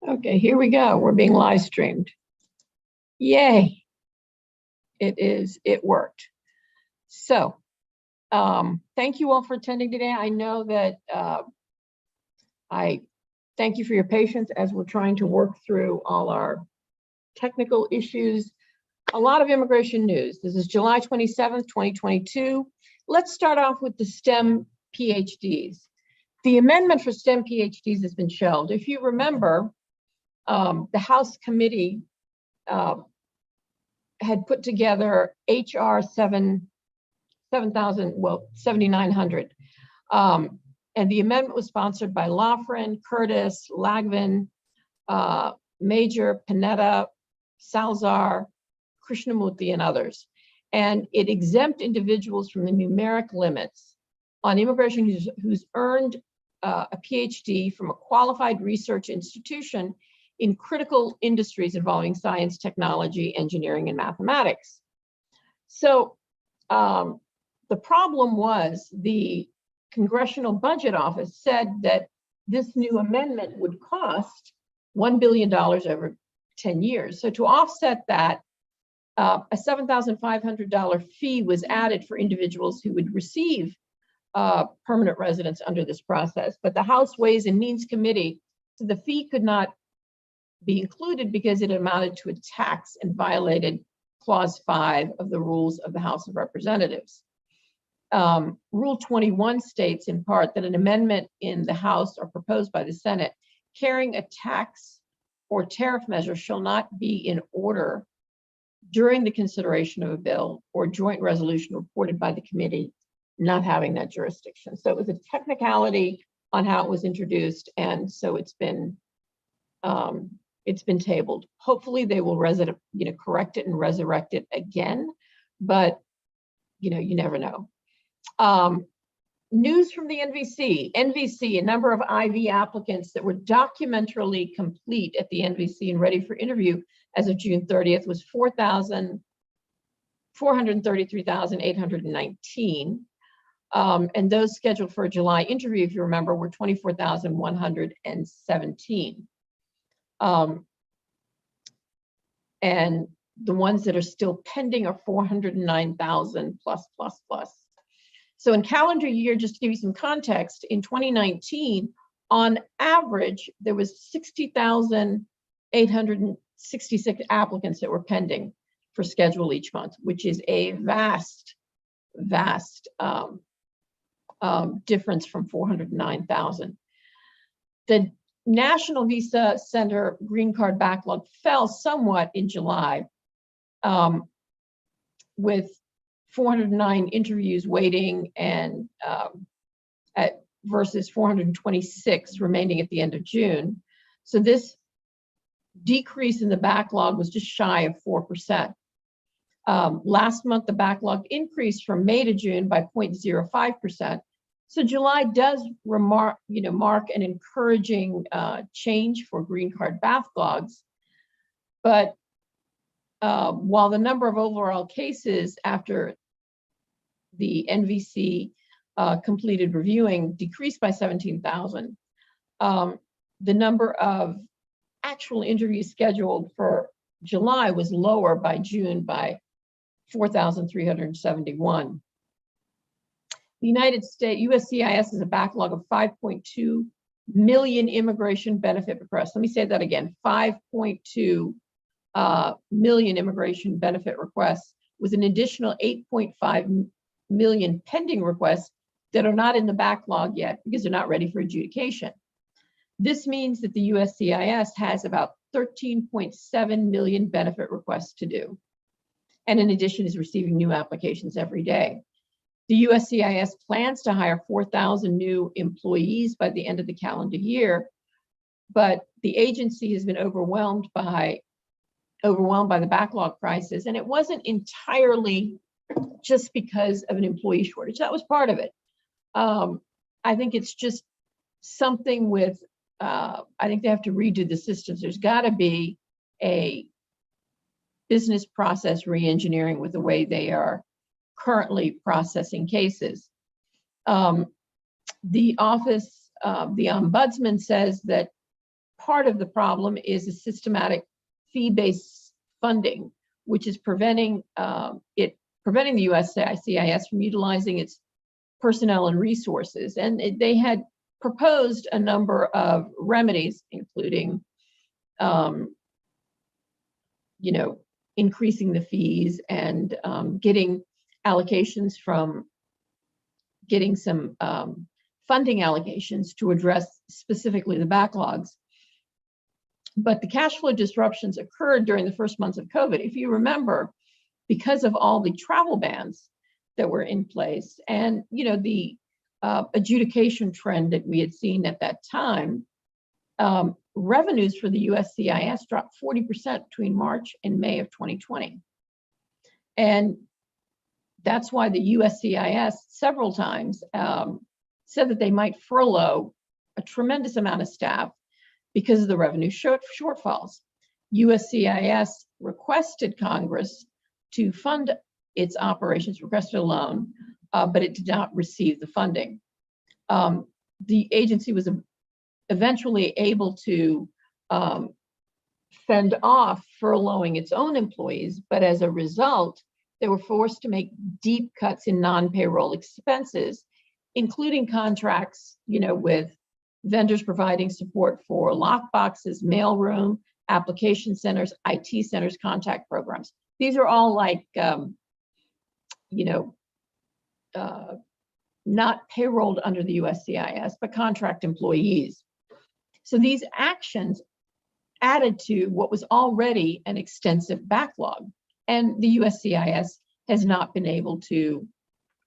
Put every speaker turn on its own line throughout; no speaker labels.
Okay, here we go. We're being live streamed. Yay. It worked. So thank you all for attending today. I know that I thank you for your patience as we're trying to work through all our technical issues. A lot of immigration news. This is July 27th, 2022. Let's start off with the STEM PhDs. The amendment for STEM PhDs has been shelved. If you remember, the House committee had put together HR 7900. And the amendment was sponsored by Loughran, Curtis, Lagvin, Major, Panetta, Salzar, Krishnamurthy, and others. And it exempt individuals from the numeric limits on immigration who's earned a PhD from a qualified research institution in critical industries involving science, technology, engineering, and mathematics. So the problem was the Congressional Budget Office said that this new amendment would cost $1 billion over 10 years. So to offset that, a $7,500 fee was added for individuals who would receive permanent residence under this process. But the House Ways and Means Committee, so the fee could not be included because it amounted to a tax and violated Clause 5 of the rules of the House of Representatives. Rule 21 states in part that an amendment in the House or proposed by the Senate carrying a tax or tariff measure shall not be in order during the consideration of a bill or joint resolution reported by the committee not having that jurisdiction. So it was a technicality on how it was introduced, and so it's been tabled. Hopefully they will correct it and resurrect it again, but you never know. News from the NVC. A number of IV applicants that were documentarily complete at the NVC and ready for interview as of June 30th was 433,819. And those scheduled for a July interview, if you remember, were 24,117. And the ones that are still pending are 409,000 plus. So in calendar year, just to give you some context, in 2019, on average, there was 60,866 applicants that were pending for schedule each month, which is a vast difference from 409,000. The National Visa Center green card backlog fell somewhat in July, with 409 interviews waiting and versus 426 remaining at the end of June. So this decrease in the backlog was just shy of 4%. Last month, the backlog increased from May to June by 0.05%. So July does mark an encouraging change for green card backlogs. But while the number of overall cases after the NVC completed reviewing decreased by 17,000, the number of actual interviews scheduled for July was lower by June by 4,371. The United States, USCIS has a backlog of 5.2 million immigration benefit requests. Let me say that again, 5.2 million immigration benefit requests, with an additional 8.5 million pending requests that are not in the backlog yet because they're not ready for adjudication. This means that the USCIS has about 13.7 million benefit requests to do. And in addition, is receiving new applications every day. The USCIS plans to hire 4,000 new employees by the end of the calendar year, but the agency has been overwhelmed by the backlog crisis, and it wasn't entirely just because of an employee shortage. That was part of it. I think it's just something with, I think they have to redo the systems. There's got to be a business process re-engineering with the way they are currently processing cases. The office, the ombudsman says that part of the problem is a systematic fee-based funding, which is preventing the USCIS from utilizing its personnel and resources. And they had proposed a number of remedies, including, increasing the fees and getting allocations from getting some funding allocations to address specifically the backlogs. But the cash flow disruptions occurred during the first months of COVID. If you remember, because of all the travel bans that were in place and, the adjudication trend that we had seen at that time, revenues for the USCIS dropped 40% between March and May of 2020. And that's why the USCIS several times said that they might furlough a tremendous amount of staff because of the revenue shortfalls. USCIS requested Congress to fund its operations, requested a loan, but it did not receive the funding. The agency was eventually able to fend off furloughing its own employees, but as a result, they were forced to make deep cuts in non-payroll expenses, including contracts, with vendors providing support for lockboxes, mailroom, application centers, IT centers, contact programs. These are all like, not payrolled under the USCIS, but contract employees. So these actions added to what was already an extensive backlog, and the USCIS has not been able to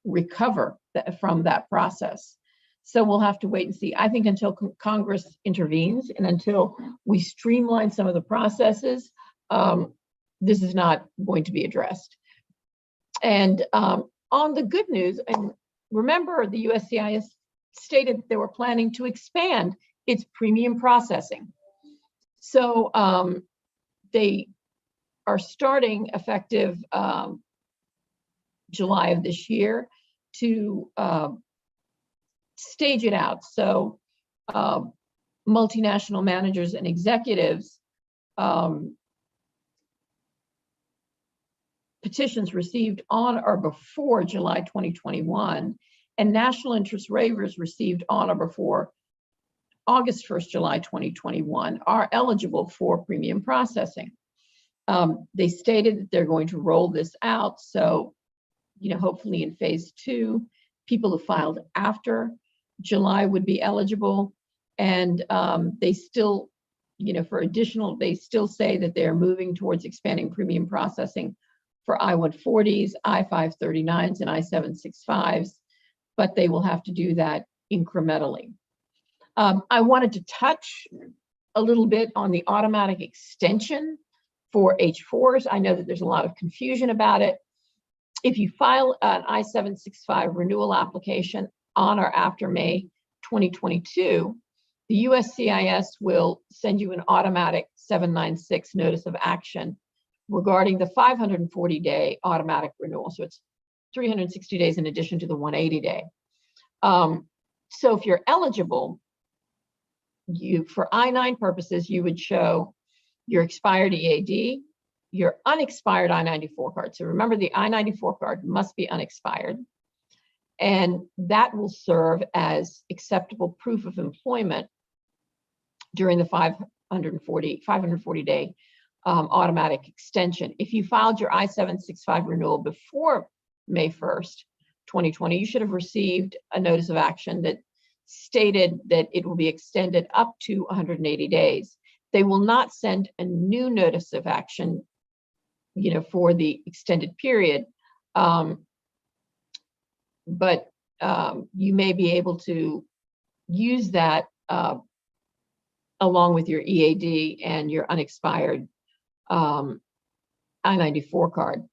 recover from that process. So we'll have to wait and see. I think until Congress intervenes and until we streamline some of the processes, this is not going to be addressed. And on the good news, and remember, the USCIS stated that they were planning to expand its premium processing. So they are starting effective July of this year to stage it out. So multinational managers and executives, petitions received on or before July 2021, and national interest waivers received on or before August 1st, July 2021, are eligible for premium processing. They stated that they're going to roll this out. So, hopefully in phase 2, people who filed after July would be eligible. And they still, they still say that they're moving towards expanding premium processing for I-140s, I-539s, and I-765s, but they will have to do that incrementally. I wanted to touch a little bit on the automatic extension for H-4s. I know that there's a lot of confusion about it. If you file an I-765 renewal application on or after May 2022, the USCIS will send you an automatic 796 notice of action regarding the 540-day automatic renewal. So it's 360 days in addition to the 180-day. So if you're eligible, for I-9 purposes, you would show your expired EAD, your unexpired I-94 card. So remember, the I-94 card must be unexpired. And that will serve as acceptable proof of employment during the 540-day automatic extension. If you filed your I-765 renewal before May 1st, 2020, you should have received a notice of action that stated that it will be extended up to 180 days. They will not send a new notice of action, for the extended period, but you may be able to use that along with your EAD and your unexpired I-94 card.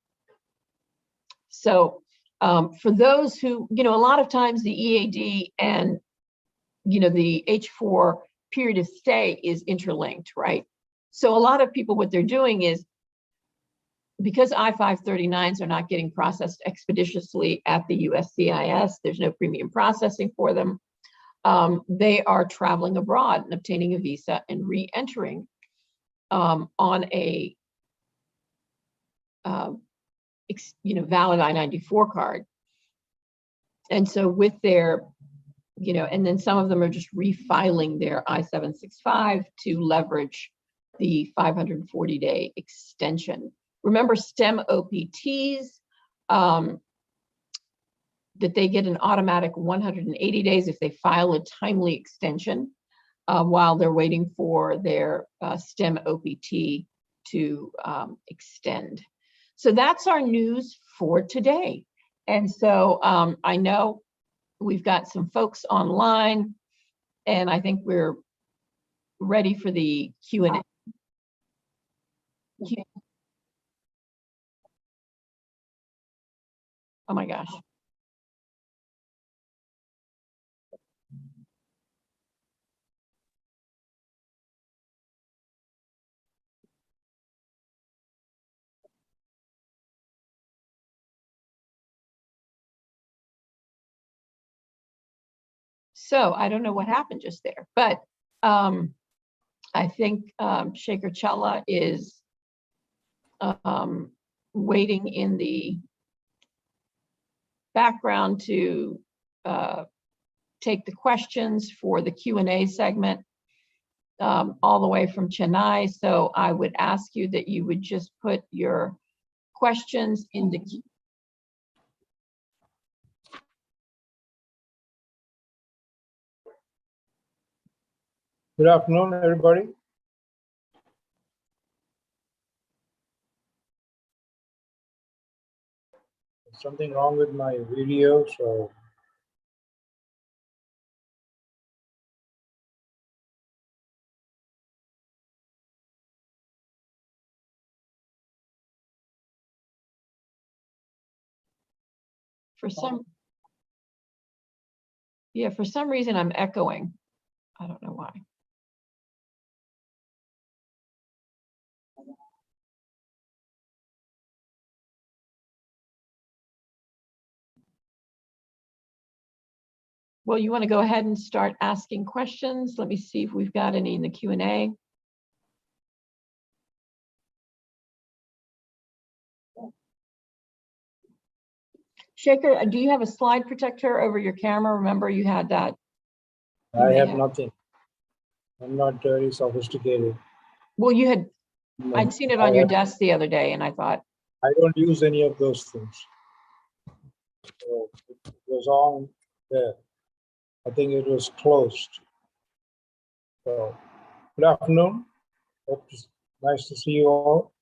So for those who, a lot of times the EAD and, the H-4 period of stay is interlinked, right? So a lot of people, what they're doing is, because I-539s are not getting processed expeditiously at the USCIS, there's no premium processing for them. they are traveling abroad and obtaining a visa and re-entering on a valid I-94 card. And so with their, and then some of them are just refiling their I-765 to leverage the 540-day extension. Remember STEM OPTs, that they get an automatic 180 days if they file a timely extension while they're waiting for their STEM OPT to extend. So that's our news for today. And so I know we've got some folks online, and I think we're ready for the Q&A. Oh my gosh. So I don't know what happened just there, but I think Shaker Challa is waiting in the background to take the questions for the Q&A segment all the way from Chennai. So I would ask you that you would just put your questions in the queue.
Good afternoon, everybody. There's something wrong with my video, so
For some reason I'm echoing. I don't know why. Well, you want to go ahead and start asking questions. Let me see if we've got any in the Q&A. Shaker, do you have a slide protector over your camera? Remember you had that?
I have nothing. I'm not very sophisticated.
Well, you had,
No,
I'd seen it on your desk the other day and I thought.
I don't use any of those things. So it was on there. I think it was closed. So good afternoon. Nice to see you all.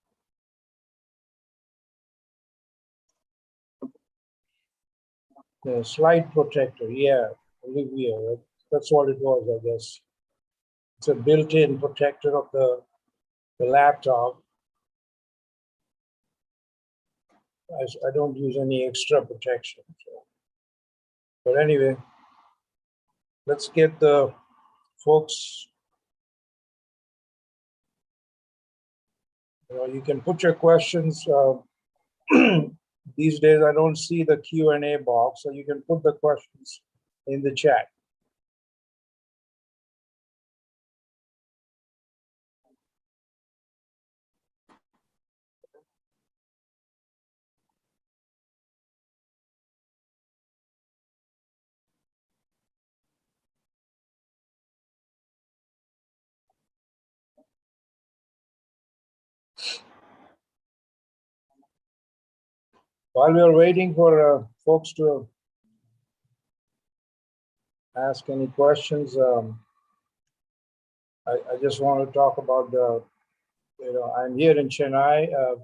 The slide protector, yeah, Olivia, that's what it was, I guess. It's a built-in protector of the laptop. I don't use any extra protection. So. But anyway, let's get the folks. You can put your questions. These days, I don't see the Q&A box, so you can put the questions in the chat. While we are waiting for folks to ask any questions, I just want to talk about the, I'm here in Chennai.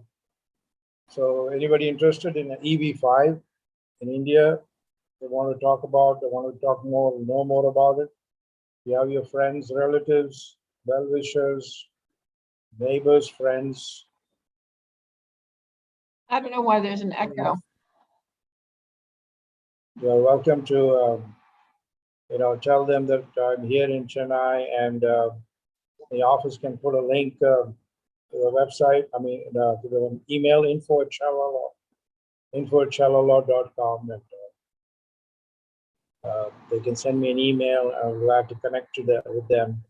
So anybody interested in an EV5 in India, they want to talk about, they want to talk more, know more about it. You have your friends, relatives, well-wishers, neighbors, friends.
I don't know why there's an echo.
You're welcome to, tell them that I'm here in Chennai, and the office can put a link to the website. I mean, to the email info@challalaw.com. They can send me an email. I'm glad to connect with them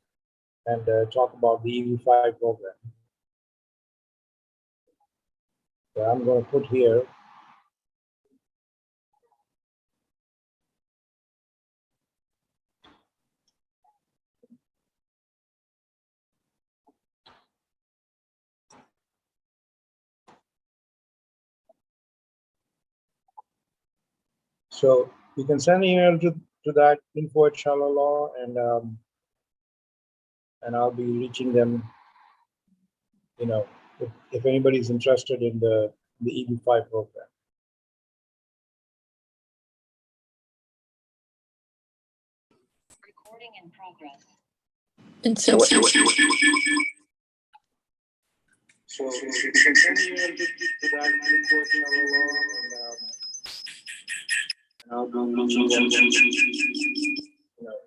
and talk about the EV5 program. So I'm going to put here. So you can send an email to that info@Challa and I'll be reaching them. You know, if anybody's interested in the EB5 program.
Recording in progress.
And so what,
So you can send an email to that info@Challa and I'll be reaching them. You know,